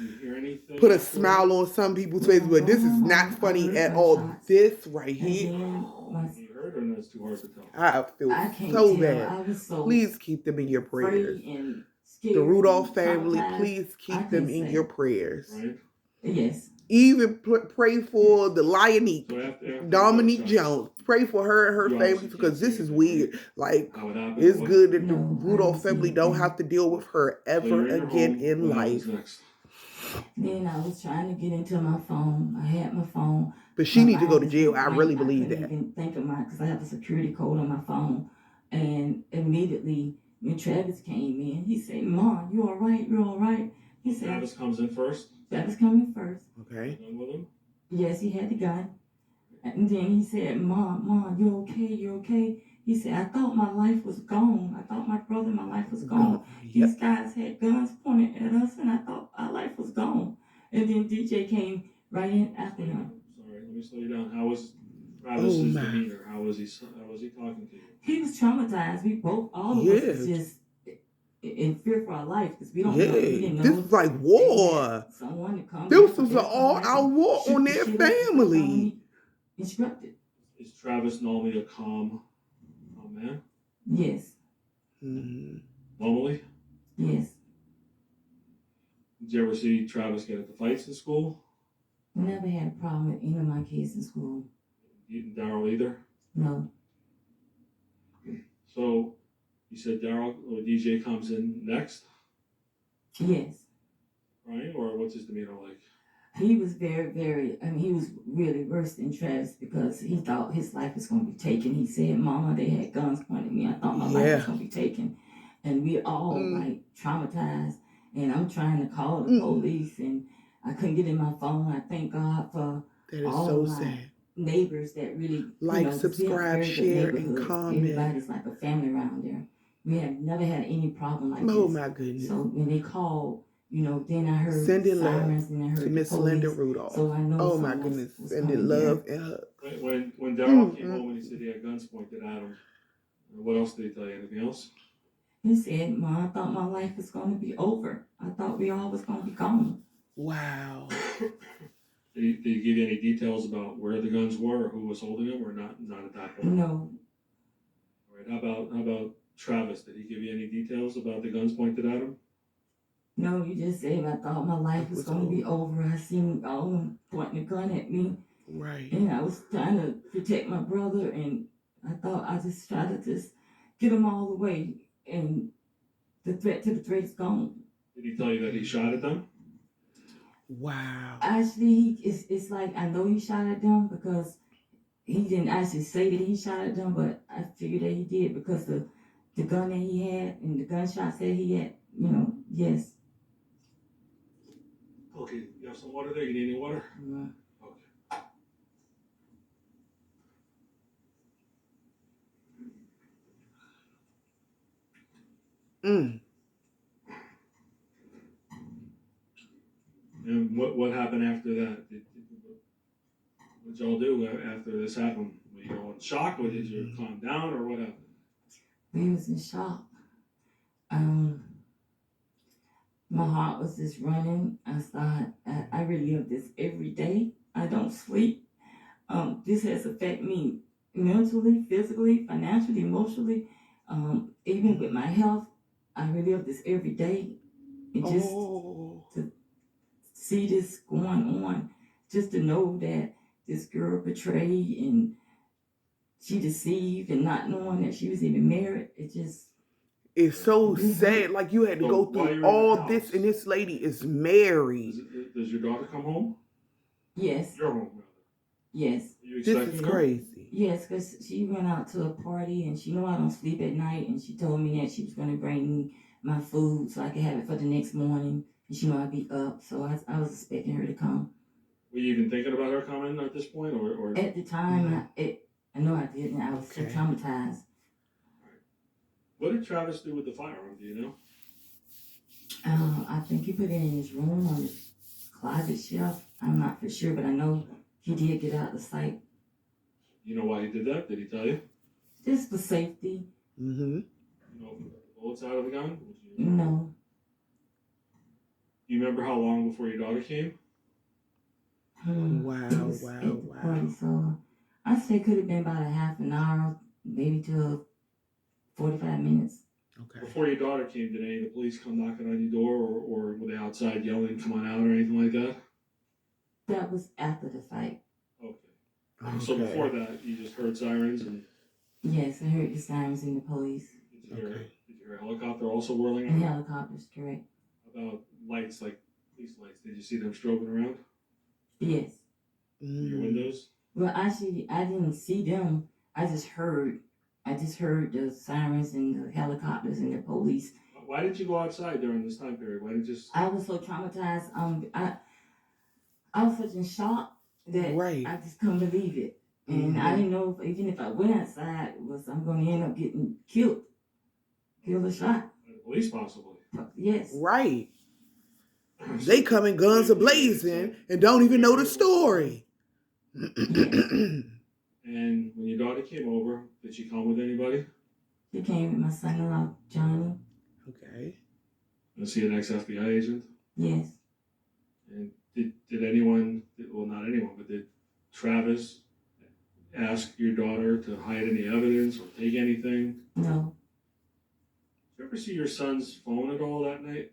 put a smile on some people's faces, but this is not funny at all. This right here, You heard, or that's too hard to tell? I feel I can't so tell. bad. I was so Please keep them in your prayers. and The Rudolph and family, traumatized. please I keep can them in say. your prayers. Right? Yes. Even pray for the Lionique, So after Dominique the Jones. Pray for her and her You family obviously because can't this see is it, weird. right? Like, How it happened, it's what- good that the No, I Rudolph didn't see family it. don't have to deal with her So ever you're in your again home. in What happens life. next? Then I was trying to get into my phone. I had my phone. But she need to I go had to this jail. big I blank. really believe I couldn't that. even think of mine because I have a security code on my phone. And immediately when Travis came in, he said, "Mom, you all right? You all right?" He said, Travis comes in first. "Travis coming first." Okay. Done with him. Yes, he had the gun. And then he said, Mom, you okay? You okay? He said, I thought my life was gone. I thought my brother and my life was gone. These guys had guns pointed at us, and I thought our life was gone. And then DJ came right in after him. Sorry, let me slow you down. How was Travis's demeanor? How was he talking to you? He was traumatized. All of us was just in fear for our life because we don't know. We didn't know. This is like war. Someone to come. This was an all-out war on their family. Instructed. Is Travis normally a calm man? Yes. Mm-hmm. Normally? Yes. Did you ever see Travis get into fights in school? Never had a problem with any of my kids in school. Daryl either? No. So you said Daryl or DJ comes in next? Yes. Right? Or what's his demeanor like? He was he was really worse than Travis because he thought his life was going to be taken. He said, Mama, they had guns pointed at me. I thought my life was going to be taken. And we all like traumatized. And I'm trying to call the police and I couldn't get in my phone. I thank God for all of my neighbors that really subscribe, share, and comment. Everybody's like a family around there. We have never had any problem like this. Oh my goodness. So when they called, then I heard sending sirens love and I heard to Ms.Linda Rudolph. So I know. Oh my goodness. Sending love and hugs. When Daryl came home and he said he had guns pointed at him, what else did he tell you? Anything else? He said, Mom, I thought my life was going to be over. I thought we all was going to be gone. Wow. Did he give you any details about where the guns were or who was holding them, or not at that point? No. All right. How about Travis? Did he give you any details about the guns pointed at him? No, you just said I thought my life was going to be over. I seen all of them pointing a gun at me. Right. And I was trying to protect my brother, and I thought I just tried to just get him all the way, and the threat is gone. Did he tell you that he shot at them? Wow. Actually, it's like I know he shot at them because he didn't actually say that he shot at them, but I figured that he did because the gun that he had and the gunshots that he had, yes. Okay, you have some water there? You need any water? Mm-hmm. Okay. And what happened after that? What did y'all do after this happened? Were you all in shock, or did you calm down, or what happened? We was in shock. My heart was just running. I relive this every day. I don't sleep. This has affected me mentally, physically, financially, emotionally, even with my health. I relive this every day. And just to see this going on, just to know that this girl betrayed and she deceived and not knowing that she was even married, it's so really sad. hurt. Like you had to So go while through you're in the all house, this, and this lady is married. does your daughter come home? Yes. Your home, rather. Yes. You This expecting is her? crazy. Yes, because she went out to a party and she know I don't sleep at night, and she told me that she was going to bring me my food so I could have it for the next morning, and she know I'd be up, so I was expecting her to come. Were you even thinking about her coming at this point, or? At the time, I know I didn't. I was so traumatized. What did Travis do with the firearm? Do you know? I think he put it in his room on his closet shelf. I'm not for sure, but I know he did get out of sight. You know why he did that? Did he tell you? Just for safety. Mm-hmm. You know, the bullets out of the gun? No. Do you remember how long before your daughter came? Wow, It was wow, at the wow. party, so I'd say it could have been about a half an hour, maybe to 45 minutes. Okay. Before your daughter came, did any of the police come knocking on your door, or were they outside yelling, "Come on out," or anything like that? That was after the fight. Okay. So before that, you just heard sirens and. Yes, I heard the sirens and the police. Did you hear a helicopter also whirling The around? helicopters, correct. How about lights, like police lights? Did you see them strobing around? Yes. Through your windows? Well, actually, I didn't see them. I just heard the sirens and the helicopters and the police. Why did you go outside during this time period? Why did you just... I was so traumatized. I was such in shock that I just couldn't believe it. And I didn't know even if I went outside, I'm going to end up getting killed or shot. By the police, possibly. Yes. Right. They come in guns a-blazing and don't even know the story. And when your daughter came over, did she come with anybody? She came with my son-in-law, Johnny. Okay. Was he an ex-FBI agent? Yes. And did anyone, well, not anyone, but did Travis ask your daughter to hide any evidence or take anything? No. Did you ever see your son's phone at all that night?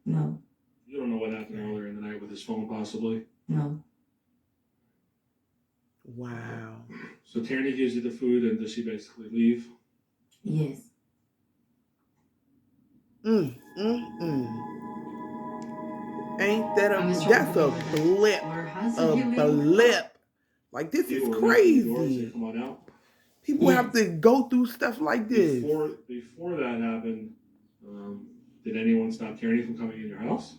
No. You don't know what happened earlier in the night with his phone, possibly? No. Wow. So Tierney gives you the food, and does she basically leave? Yes. Ain't that that's a blip. A blip. Like, this is crazy. Come on out. People have to go through stuff like this. Before that happened, did anyone stop Tierney from coming in your house?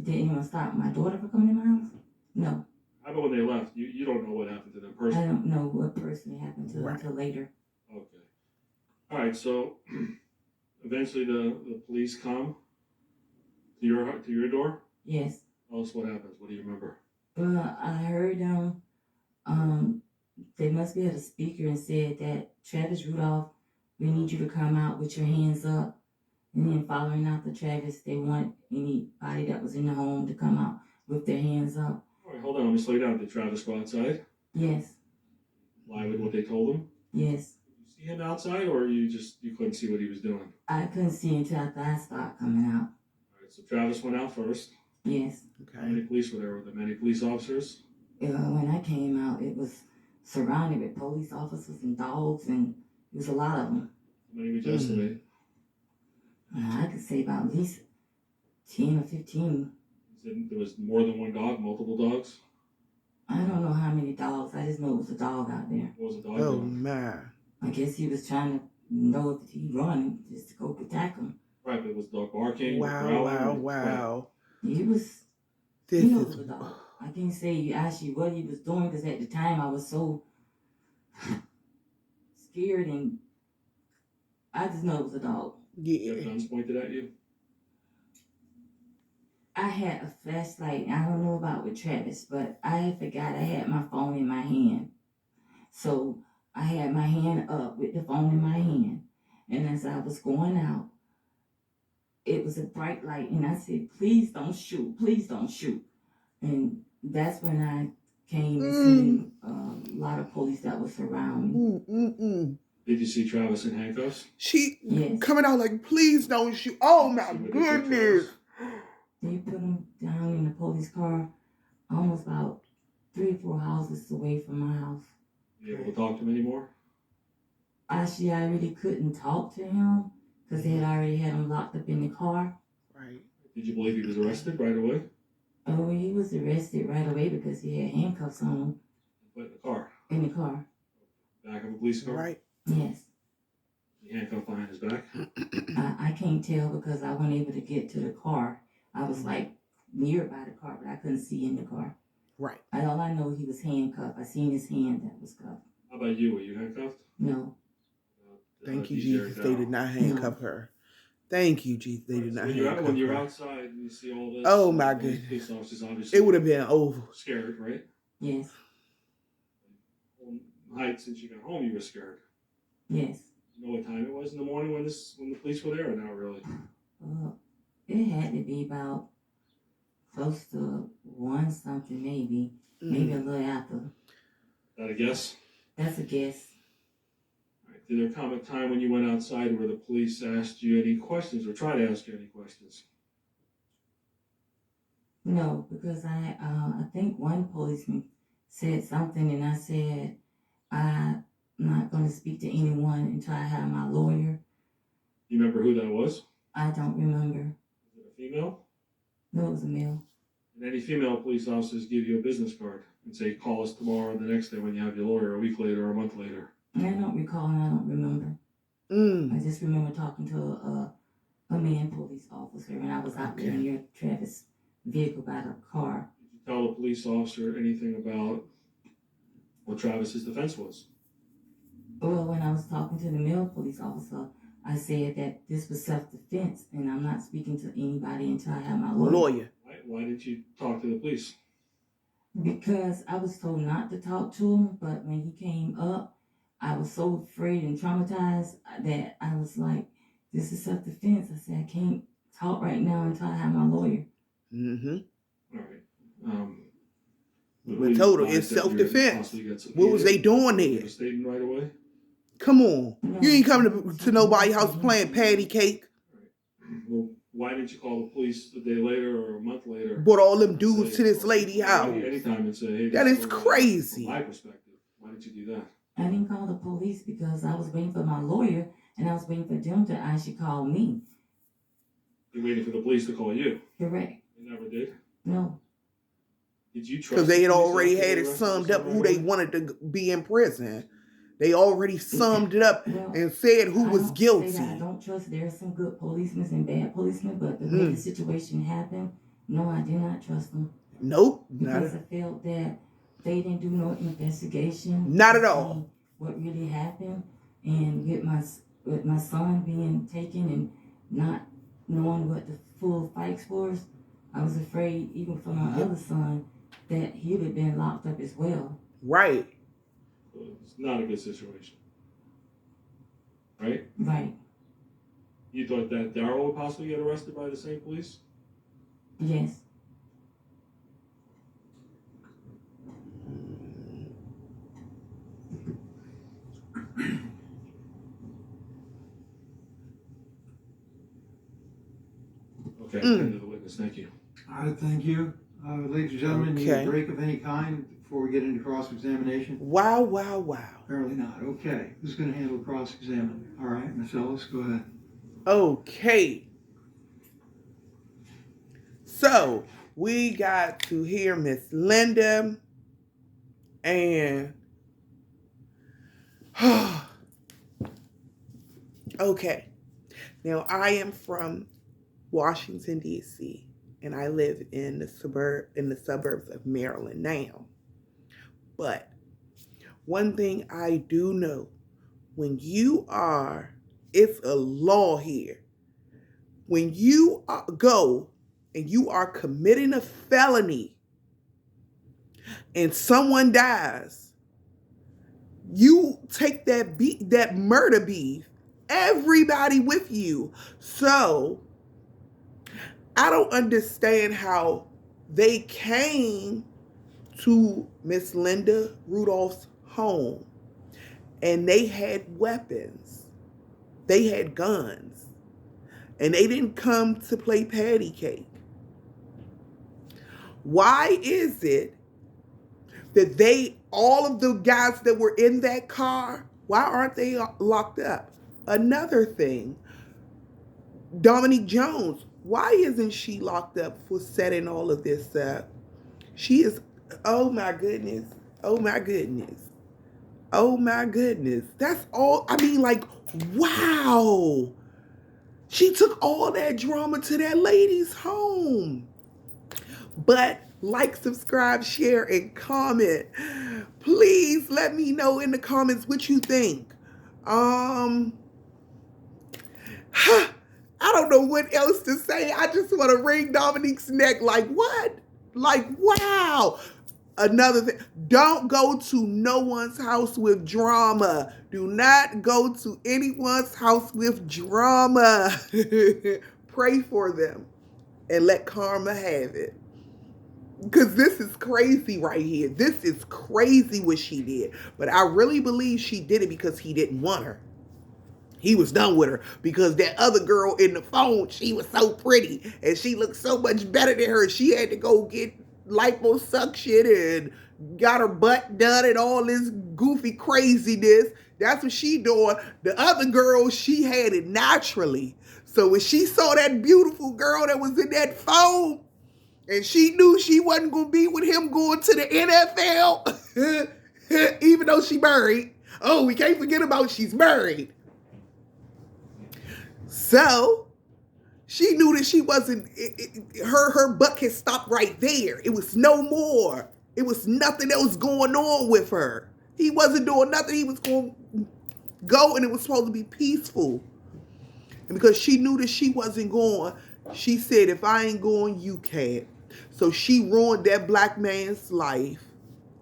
Did anyone stop my daughter from coming in my house? No. How about when they left? You don't know what happened to them personally? I don't know what personally happened to them until later. Okay. All right, so eventually the police come to your door? Yes. Tell us what happens. What do you remember? Well, I heard them. They must be at a speaker and said that Travis Rudolph, we need you to come out with your hands up. And then following after Travis, they want anybody that was in the home to come out with their hands up. All right, hold on. Let me slow you down. Did Travis go outside? Yes. Lie with what they told him? Yes. Did you see him outside, or you couldn't see what he was doing? I couldn't see until after I started coming out. All right, so Travis went out first. Yes. Okay. How many police were there? Were there many police officers? When I came out, it was surrounded with police officers and dogs, and it was a lot of them. How many would you estimate? I could say about at least 10 or 15. There was more than one dog, multiple dogs? I don't know how many dogs. I just know it was a dog out there. What was a dog doing? Man. I guess he was trying to know if he run just to go attack him. Right, but was the dog barking? Wow. He was... This it was a dog. I can't say actually what he was doing because at the time I was so scared, and I just know it was a dog. Yeah. You have guns pointed at you? I had a flashlight. I don't know about with Travis, but I forgot I had my phone in my hand. So I had my hand up with the phone in my hand. And as I was going out, it was a bright light. And I said, please don't shoot. Please don't shoot. And that's when I came and seen a lot of police that was surrounding me. Did you see Travis in handcuffs? She Yes. coming out like, please don't shoot. Oh my goodness. They put him down in the police car almost about 3 or 4 houses away from my house. You able to talk to him anymore? Actually, I really couldn't talk to him because they had already had him locked up in the car. Right. Did you believe he was arrested right away? Oh, he was arrested right away because he had handcuffs on him. But in the car? In the car. Back of a police car? Right. Yes. He handcuffed behind his back? I can't tell because I wasn't able to get to the car. I was like nearby the car, but I couldn't see in the car. Right. All I know, he was handcuffed. I seen his hand that was cuffed. How about you? Were you handcuffed? No. Thank you, Jesus. They did not handcuff her. Thank you, Jesus. They did not handcuff her. When you're outside and you see all this, oh my goodness, police officers obviously it would have been over. Scared, right? Yes. Night since you got home, you were scared. Yes. You know what time it was in the morning when the police were there, or not really? It had to be about close to 1 something, maybe a little after. Is that a guess? That's a guess. All right. Did there come a time when you went outside where the police asked you any questions or tried to ask you any questions? No, because I think one policeman said something, and I said I'm not going to speak to anyone until I have my lawyer. You remember who that was? I don't remember. Was it a female? No, it was a male. And any female police officers give you a business card and say, call us tomorrow or the next day when you have your lawyer, a week later or a month later? I don't recall and I don't remember. I just remember talking to a man police officer, and I was out there near Travis' vehicle by the car. Did you tell the police officer anything about what Travis's defense was? Well, when I was talking to the male police officer, I said that this was self-defense, and I'm not speaking to anybody until I have my lawyer. Why didn't you talk to the police? Because I was told not to talk to him, but when he came up, I was so afraid and traumatized that I was like, this is self-defense. I said, I can't talk right now until I have my lawyer. All right. But total, it's self-defense. What was they doing there? Statement right away? Come on. No. You ain't coming to nobody's house playing patty cake. Right. Well, why didn't you call the police a day later or a month later? Brought all them dudes to this lady house. Anytime and say, hey, that is crazy. From my perspective, why didn't you do that? I didn't call the police because I was waiting for my lawyer, and I was waiting for them to actually call me. You're waiting for the police to call you? Correct. They never did? No. Did you trust? Because they had already had it summed up who they wanted to be in prison. They already summed it up and said who was guilty. I don't trust. There are some good policemen and bad policemen, but the way the situation happened, no, I did not trust them. Nope. Because I felt that they didn't do no investigation. Not at all. What really happened, and with my son being taken and not knowing what the full fight was, I was afraid, even for my other son, that he would have been locked up as well. Right. It's not a good situation. Right? Right. You thought that Darryl would possibly get arrested by the same police? Yes. Okay, end of the witness. Thank you. All right, thank you. Ladies and gentlemen, need a break of any kind before we get into cross-examination? Wow. Apparently not. Okay. Who's going to handle cross-examining? All right, Ms. Ellis, go ahead. Okay. So, we got to hear Ms.Linda and... Okay. Now, I am from Washington, D.C., and I live in the suburbs of Maryland now. But one thing I do know, it's a law here. When you go and you are committing a felony and someone dies, you take that murder beef, everybody with you. So I don't understand how they came to Ms.Linda Rudolph's home, and they had weapons. They had guns. And they didn't come to play patty cake. Why is it that all of the guys that were in that car, why aren't they locked up? Another thing, Dominique Jones, why isn't she locked up for setting all of this up? She is, oh my goodness, oh my goodness, oh my goodness. That's all, I mean, like, wow. She took all that drama to that lady's home. But like, subscribe, share, and comment. Please let me know in the comments what you think. I don't know what else to say. I just want to wring Dominique's neck. Like, what? Like, wow. Another thing, don't go to no one's house with drama. Do not go to anyone's house with drama. Pray for them and let karma have it. Because this is crazy right here. This is crazy what she did. But I really believe she did it because he didn't want her. He was done with her because that other girl in the phone, she was so pretty and she looked so much better than her. She had to go get liposuction and got her butt done and all this goofy craziness. That's what she doing. The other girl, she had it naturally. So when she saw that beautiful girl that was in that phone and she knew she wasn't going to be with him going to the NFL, even though she married. Oh, we can't forget about she's married. So she knew that she wasn't, her butt had stopped right there. It was no more. It was nothing else going on with her. He wasn't doing nothing. He was going to go and it was supposed to be peaceful. And because she knew that she wasn't going, she said, if I ain't going, you can't. So she ruined that black man's life.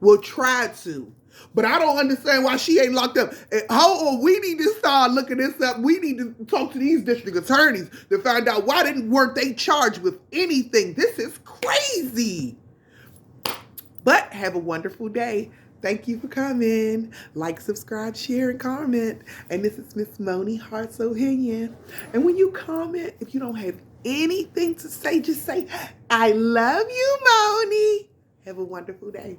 Well, tried to. But I don't understand why she ain't locked up. We need to start looking this up. We need to talk to these district attorneys to find out why weren't they charged with anything. This is crazy. But have a wonderful day. Thank you for coming. Like, subscribe, share, and comment. And this is Ms.Moni, Heart's Opinion. And when you comment, if you don't have anything to say, just say, I love you, Moni. Have a wonderful day.